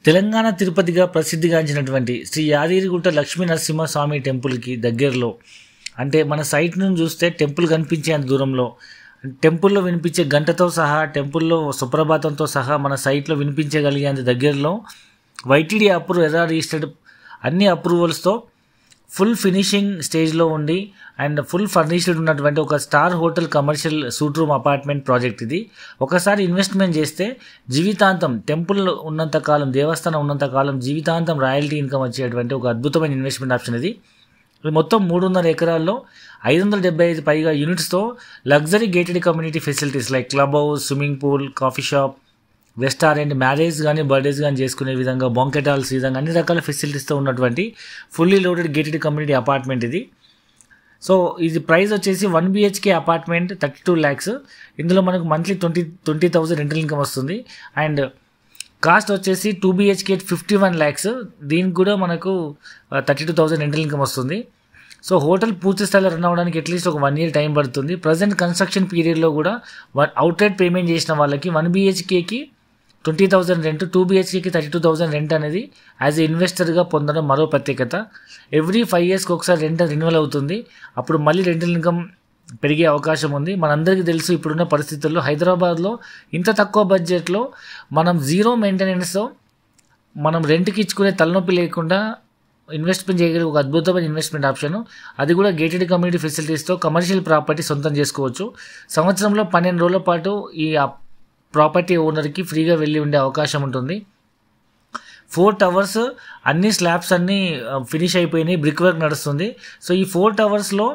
తెలంగాణ తిరుపతిగా ప్రసిద్ధిగాంచినటువంటి శ్రీ యాదగిరిగుట్ట లక్ష్మీ నరసింహస్వామి టెంపుల్కి దగ్గరలో, అంటే మన సైట్ నుంచి చూస్తే టెంపుల్ కనిపించేంత దూరంలో, టెంపుల్లో వినిపించే గంటతో సహా, టెంపుల్లో సుప్రభాతంతో సహా మన సైట్లో వినిపించగలిగేంత దగ్గరలో వైటీడీ అప్రూవ్ ఎర్ఆర్ రిజిస్టర్డ్ అన్ని అప్రూవల్స్తో ఫుల్ ఫినిషింగ్ స్టేజ్లో ఉండి అండ్ ఫుల్ ఫర్నిష్డ్ ఉన్నటువంటి ఒక star hotel commercial suite room apartment project ఇది. ఒకసారి ఇన్వెస్ట్మెంట్ చేస్తే జీవితాంతం, టెంపుల్ ఉన్నంతకాలం, దేవస్థానం ఉన్నంతకాలం జీవితాంతం రాయల్టీ ఇన్కమ్ వచ్చేటువంటి ఒక అద్భుతమైన ఇన్వెస్ట్మెంట్ ఆప్షన్ ఇది. మొత్తం 3.5 ఎకరాల్లో 575 పైగా యూనిట్స్తో luxury gated community facilities like club house, swimming pool, coffee shop, restaurant, marriage కానీ బర్త్డేస్ కానీ చేసుకునే విధంగా, బాంకెట్ హాల్స్, ఈ విధంగా అన్ని రకాల ఫెసిలిటీస్తో ఉన్నటువంటి fully loaded gated community apartment ఇది. సో ఇది ప్రైస్ వచ్చేసి 1 BHK అపార్ట్మెంట్ 32 lakhs. ఇందులో మనకు మంత్లీ 20,000 రెంటల్ ఇన్కమ్ వస్తుంది. అండ్ కాస్ట్ వచ్చేసి 2 BHK 51 lakhs. దీనికి కూడా మనకు 32,000 రెంటల్ ఇన్కమ్ వస్తుంది. సో హోటల్ పూర్తి స్థాయిలో రన్ అవ్వడానికి అట్లీస్ట్ ఒక 1 year టైం పడుతుంది. ప్రజెంట్ కన్స్ట్రక్షన్ పీరియడ్లో కూడా అవుట్రైట్ పేమెంట్ చేసిన వాళ్ళకి 1 BHKకి 20,000 రెంట్, 2 BHKకి 32,000 రెంట్ అనేది యాజ్ ఎ ఇన్వెస్టర్గా పొందడం మరో ప్రత్యేకత. ఎవ్రీ 5 yearsకి ఒకసారి రెంట్ రిన్యూవల్ అవుతుంది. అప్పుడు మళ్ళీ రెంటల్ ఇన్కమ్ పెరిగే అవకాశం ఉంది. మనందరికీ తెలుసు, ఇప్పుడున్న పరిస్థితుల్లో హైదరాబాద్లో ఇంత తక్కువ బడ్జెట్లో మనం జీరో మెయింటెనెన్స్తో మనం రెంట్కి ఇచ్చుకునే తలనొప్పి లేకుండా ఇన్వెస్ట్మెంట్ చేయగలిగే ఒక అద్భుతమైన ఇన్వెస్ట్మెంట్ ఆప్షన్. అది కూడా గేటెడ్ కమ్యూనిటీ ఫెసిలిటీస్తో కమర్షియల్ ప్రాపర్టీ సొంతం చేసుకోవచ్చు. సంవత్సరంలో 12 రోజుల పాటు ఈ ప్రాపర్టీ ఓనర్కి ఫ్రీగా వెళ్ళి ఉండే అవకాశం ఉంటుంది. 4 towers అన్ని స్లాబ్స్ అన్నీ ఫినిష్ అయిపోయినాయి, బ్రిక్ వర్క్ నడుస్తుంది. సో ఈ 4 towersలో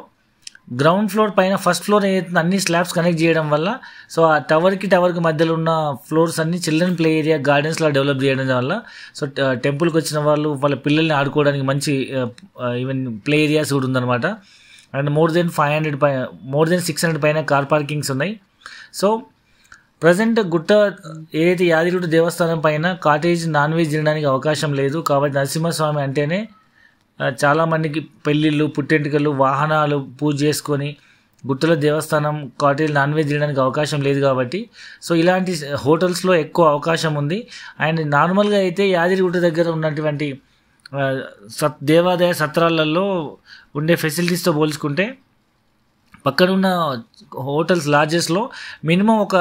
గ్రౌండ్ ఫ్లోర్ పైన ఫస్ట్ ఫ్లోర్ ఏదైతే అన్ని స్లాబ్స్ కనెక్ట్ చేయడం వల్ల, సో ఆ టవర్కి మధ్యలో ఉన్న ఫ్లోర్స్ అన్ని చిల్డ్రన్ ప్లే ఏరియా, గార్డెన్స్లా డెవలప్ చేయడం వల్ల సో టెంపుల్కి వచ్చిన వాళ్ళు వాళ్ళ పిల్లల్ని ఆడుకోవడానికి మంచి ఈవెన్ ప్లే ఏరియాస్ కూడా ఉందన్నమాట. అండ్ మోర్ దెన్ 600 పైన కార్ పార్కింగ్స్ ఉన్నాయి. సో ప్రజెంట్ గుట్ట ఏదైతే యాదగిరిగుట్ట దేవస్థానం పైన కాటేజ్ నాన్ వెజ్ తినడానికి అవకాశం లేదు. కాబట్టి నరసింహస్వామి అంటేనే చాలామందికి పెళ్ళిళ్ళు, పుట్టెంటుకలు, వాహనాలు పూజ చేసుకొని గుట్టలో దేవస్థానం కాటేజ్ నాన్ వెజ్ తినడానికి అవకాశం లేదు. కాబట్టి సో ఇలాంటి హోటల్స్లో ఎక్కువ అవకాశం ఉంది. అండ్ నార్మల్గా అయితే యాదగిరిగుట్ట దగ్గర ఉన్నటువంటి దేవాదాయ సత్రాలలో ఉండే ఫెసిలిటీస్తో పోల్చుకుంటే పక్కనున్న హోటల్స్ లాడ్జెస్లో మినిమం ఒక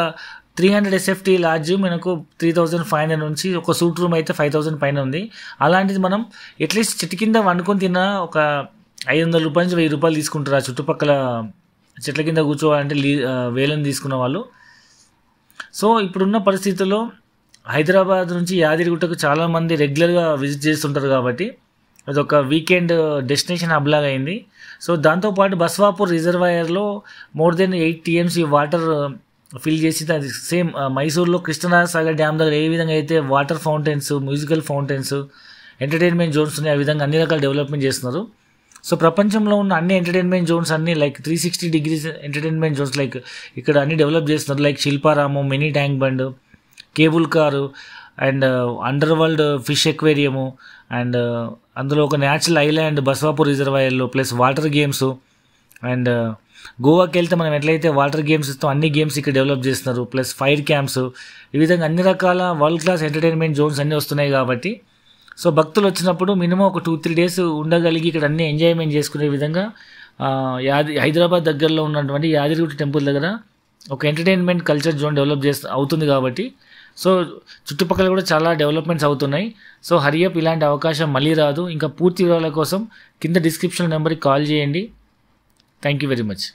300 SFT లాడ్జ్ మనకు 3,500 నుంచి, ఒక సూట్ రూమ్ అయితే 5,000 పైన ఉంది. అలాంటిది మనం అట్లీస్ట్ చెట్టు కింద వండుకొని తిన్నా ఒక 500 రూపాయల నుంచి 1000 రూపాయలు తీసుకుంటారు. ఆ చుట్టుపక్కల చెట్ల కింద కూర్చోవాలంటే వేలను తీసుకున్న వాళ్ళు. సో ఇప్పుడున్న పరిస్థితుల్లో హైదరాబాద్ నుంచి యాదగిరిగుట్టకు చాలామంది రెగ్యులర్గా విజిట్ చేస్తుంటారు. కాబట్టి అదొక వీకెండ్ డెస్టినేషన్ హబ్ లాగా అయింది. సో దాంతోపాటు బస్వాపూర్ రిజర్వాయర్లో more than 8 TMC water fill చేసి, అది సేమ్ మైసూర్లో కృష్ణరాజసాగర్ డ్యామ్ దగ్గర ఏ విధంగా అయితే water fountains, musical fountains, entertainment Jones ఉన్నాయి, ఆ విధంగా అన్ని రకాల డెవలప్మెంట్ చేస్తున్నారు. సో ప్రపంచంలో ఉన్న అన్ని ఎంటర్టైన్మెంట్ జోన్స్ అన్ని like 360 degrees entertainment zones like ఇక్కడ అన్ని డెవలప్ చేస్తున్నారు. Like Shilparamam, mini tank bund, cable car and under world fish aquarium, and అందులో ఒక న్యాచురల్ ఐలాండ్ బస్వాపూర్ రిజర్వాయర్లో, ప్లస్ వాటర్ గేమ్స్. అండ్ గోవాకి వెళ్తే మనం ఎట్లయితే వాటర్ గేమ్స్ ఇస్తాం, అన్ని గేమ్స్ ఇక్కడ డెవలప్ చేస్తున్నారు. ప్లస్ ఫైర్ క్యాంప్స్, ఈ విధంగా అన్ని రకాల వరల్డ్ క్లాస్ ఎంటర్టైన్మెంట్ జోన్స్ అన్నీ వస్తున్నాయి. కాబట్టి సో భక్తులు వచ్చినప్పుడు మినిమం ఒక 2-3 days ఉండగలిగి ఇక్కడ అన్ని ఎంజాయ్మెంట్ చేసుకునే విధంగా హైదరాబాద్ దగ్గరలో ఉన్నటువంటి యాదగిరిగుట్ట టెంపుల్ దగ్గర ఒక ఎంటర్టైన్మెంట్ కల్చర్ జోన్ డెవలప్ అవుతుంది. కాబట్టి సో చుట్టుపక్కల కూడా చాలా డెవలప్మెంట్స్ అవుతున్నాయి. సో హరియప్, ఇలాంటి అవకాశం మళ్ళీ రాదు. ఇంకా పూర్తి వివరాల కోసం కింద డిస్క్రిప్షన్ నెంబర్కి కాల్ చేయండి. Thank you very much.